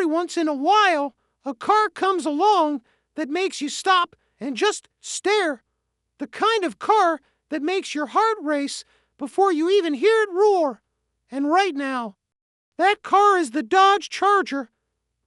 every once in a while, a car comes along that makes you stop and just stare. The kind of car that makes your heart race before you even hear it roar. And right now, that car is the Dodge Charger.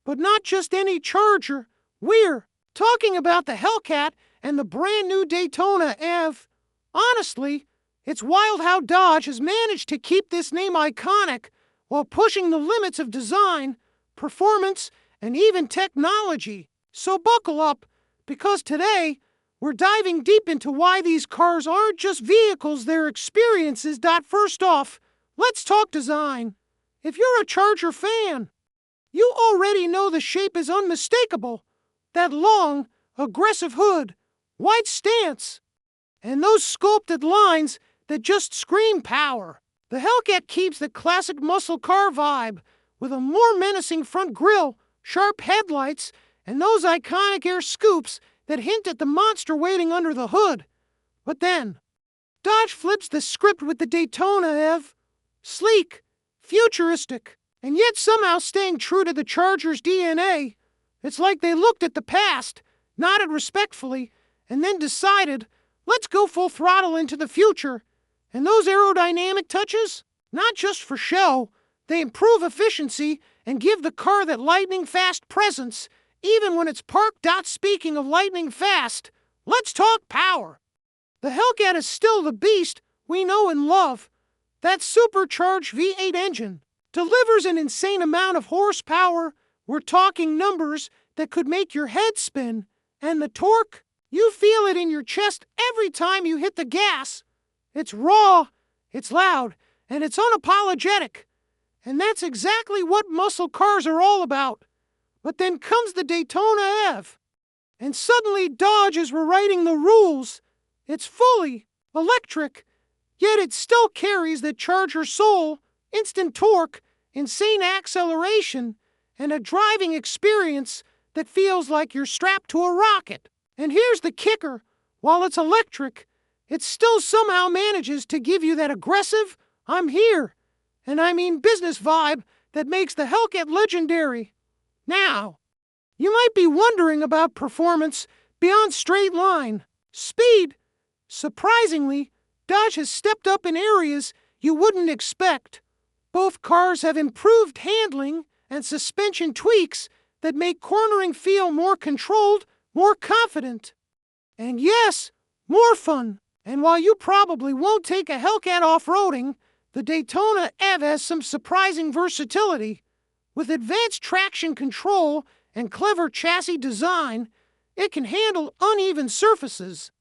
But not just any Charger. We're talking about the Hellcat and the brand new Daytona EV. Honestly, it's wild how Dodge has managed to keep this name iconic while pushing the limits of design, performance, and even technology. So buckle up, because today we're diving deep into why these cars aren't just vehicles, they're experiences. First off, let's talk design. If you're a Charger fan, you already know the shape is unmistakable. That long, aggressive hood, wide stance, and those sculpted lines that just scream power. The Hellcat keeps the classic muscle car vibe with a more menacing front grille, sharp headlights, and those iconic air scoops that hint at the monster waiting under the hood. But then, Dodge flips the script with the Daytona EV. Sleek, futuristic, and yet somehow staying true to the Charger's DNA. It's like they looked at the past, nodded respectfully, and then decided, let's go full throttle into the future. And those aerodynamic touches, not just for show, they improve efficiency and give the car that lightning-fast presence, even when it's parked. Speaking of lightning fast, let's talk power. The Hellcat is still the beast we know and love. That supercharged V8 engine delivers an insane amount of horsepower. We're talking numbers that could make your head spin. And the torque, you feel it in your chest every time you hit the gas. It's raw, it's loud, and it's unapologetic. And that's exactly what muscle cars are all about. But then comes the Daytona EV, and suddenly Dodge is rewriting the rules. It's fully electric, yet it still carries the Charger soul, instant torque, insane acceleration, and a driving experience that feels like you're strapped to a rocket. And here's the kicker. While it's electric, it still somehow manages to give you that aggressive, I'm here, and I mean business vibe that makes the Hellcat legendary. Now, you might be wondering about performance beyond straight line. Speed. Surprisingly, Dodge has stepped up in areas you wouldn't expect. Both cars have improved handling and suspension tweaks that make cornering feel more controlled, more confident. And yes, more fun. And while you probably won't take a Hellcat off-roading, the Daytona EV has some surprising versatility. With advanced traction control and clever chassis design, it can handle uneven surfaces,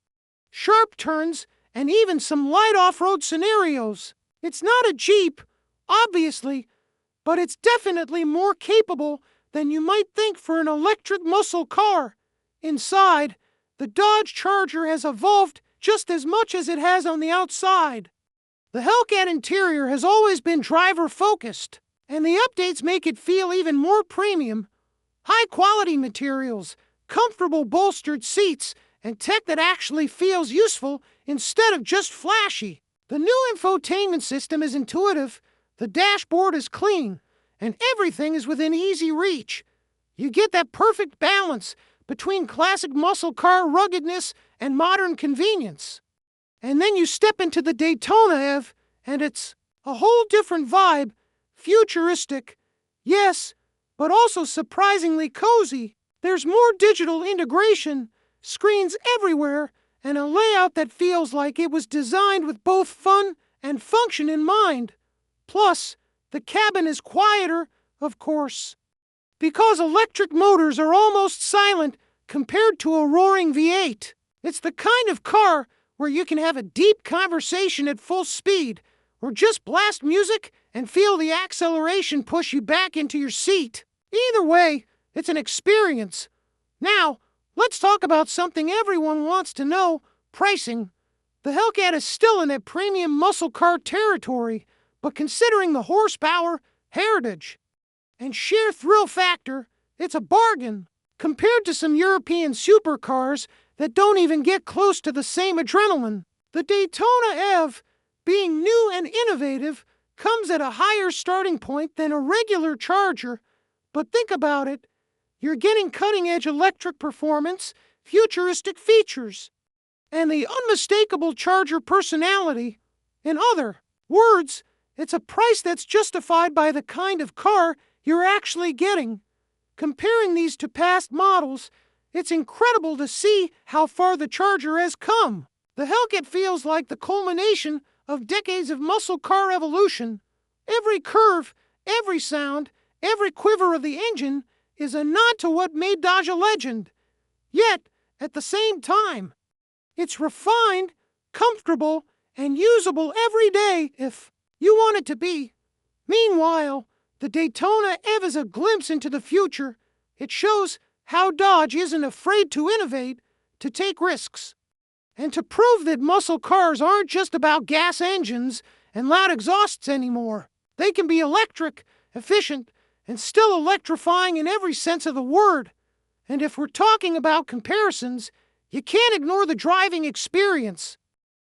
sharp turns, and even some light off-road scenarios. It's not a Jeep, obviously, but it's definitely more capable than you might think for an electric muscle car. Inside, the Dodge Charger has evolved just as much as it has on the outside. The Hellcat interior has always been driver-focused, and the updates make it feel even more premium. High-quality materials, comfortable bolstered seats, and tech that actually feels useful instead of just flashy. The new infotainment system is intuitive, the dashboard is clean, and everything is within easy reach. You get that perfect balance between classic muscle car ruggedness and modern convenience. And then you step into the Daytona EV, and it's a whole different vibe. Futuristic, yes, but also surprisingly cozy. There's more digital integration, screens everywhere, and a layout that feels like it was designed with both fun and function in mind. Plus, the cabin is quieter, of course, because electric motors are almost silent compared to a roaring V8. It's the kind of car where you can have a deep conversation at full speed, or just blast music and feel the acceleration push you back into your seat. Either way, it's an experience. Now, let's talk about something everyone wants to know: pricing. The Hellcat is still in that premium muscle car territory, but considering the horsepower, heritage, and sheer thrill factor, it's a bargain. Compared to some European supercars that don't even get close to the same adrenaline, the Daytona EV, being new and innovative, comes at a higher starting point than a regular Charger, But think about it. You're getting cutting-edge electric performance, futuristic features, and the unmistakable Charger personality. In other words, it's a price that's justified by the kind of car you're actually getting. Comparing these to past models, it's incredible to see how far the Charger has come. The Hellcat feels like the culmination of decades of muscle car evolution. Every curve, every sound, every quiver of the engine is a nod to what made Dodge a legend. Yet, at the same time, it's refined, comfortable, and usable every day if you want it to be. Meanwhile, the Daytona EV is a glimpse into the future. It shows how Dodge isn't afraid to innovate, to take risks, and to prove that muscle cars aren't just about gas engines and loud exhausts anymore. They can be electric, efficient, and still electrifying in every sense of the word. And if we're talking about comparisons, you can't ignore the driving experience.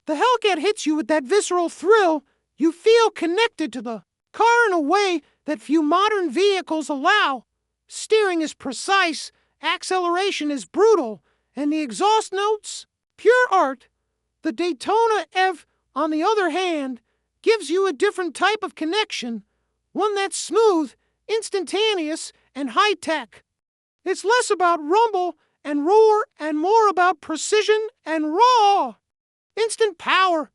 The Hellcat hits you with that visceral thrill. You feel connected to the car in a way that few modern vehicles allow. Steering is precise, acceleration is brutal, and the exhaust notes, pure art. The Daytona EV, on the other hand, gives you a different type of connection, one that's smooth, instantaneous, and high-tech. It's less about rumble and roar and more about precision and raw. Instant power.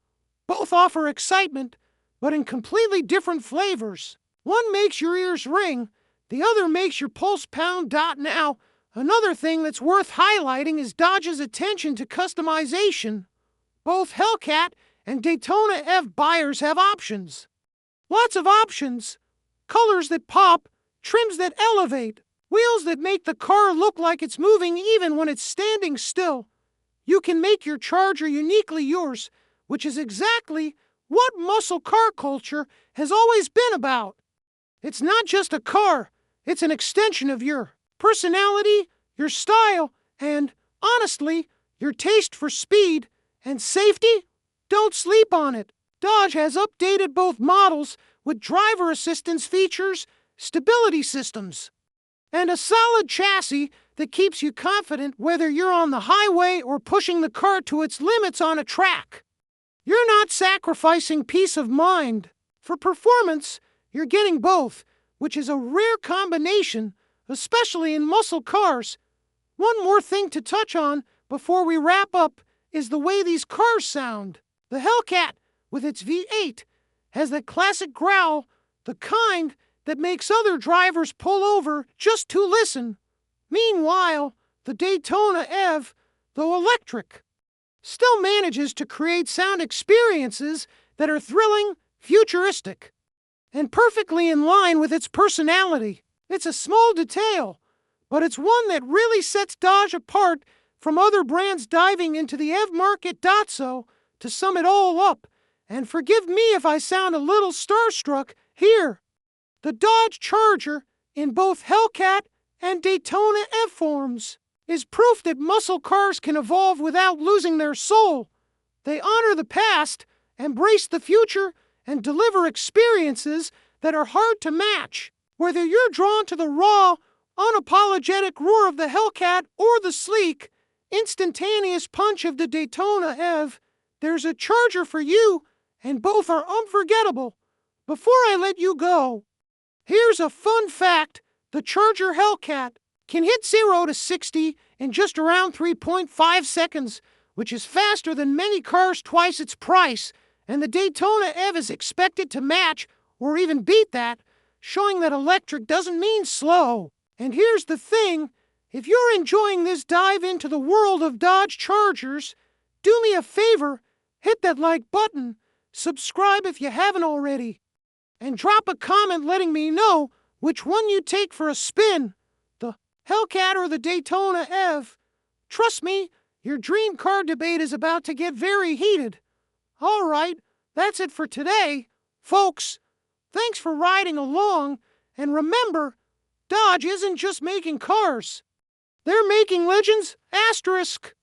Both offer excitement, but in completely different flavors. One makes your ears ring, the other makes your pulse pound. Now, another thing that's worth highlighting is Dodge's attention to customization. Both Hellcat and Daytona EV buyers have options. Lots of options. Colors that pop, trims that elevate, wheels that make the car look like it's moving even when it's standing still. You can make your Charger uniquely yours, which is exactly what muscle car culture has always been about. It's not just a car, it's an extension of your personality, your style, and, honestly, your taste for speed and safety. Don't sleep on it. Dodge has updated both models with driver assistance features, stability systems, and a solid chassis that keeps you confident whether you're on the highway or pushing the car to its limits on a track. You're not sacrificing peace of mind. For performance, you're getting both, which is a rare combination, especially in muscle cars. One more thing to touch on before we wrap up is the way these cars sound. The Hellcat, with its V8, has that classic growl, the kind that makes other drivers pull over just to listen. Meanwhile, the Daytona EV, though electric, still manages to create sound experiences that are thrilling, futuristic, and perfectly in line with its personality. It's a small detail, but it's one that really sets Dodge apart from other brands diving into the EV market. So, to sum it all up, and forgive me if I sound a little starstruck here, the Dodge Charger, in both Hellcat and Daytona EV forms, is proof that muscle cars can evolve without losing their soul. They honor the past, embrace the future, and deliver experiences that are hard to match. Whether you're drawn to the raw, unapologetic roar of the Hellcat or the sleek, instantaneous punch of the Daytona EV, there's a Charger for you, and both are unforgettable. Before I let you go, here's a fun fact. The Charger Hellcat can hit 0 to 60 in just around 3.5 seconds, which is faster than many cars twice its price, and the Daytona EV is expected to match or even beat that, showing that electric doesn't mean slow. And here's the thing, if you're enjoying this dive into the world of Dodge Chargers, do me a favor, hit that like button, subscribe if you haven't already, and drop a comment letting me know which one you take for a spin, the Hellcat or the Daytona EV. Trust me, your dream car debate is about to get very heated. All right, that's it for today, folks. Thanks for riding along, and remember, Dodge isn't just making cars. They're making legends, asterisk.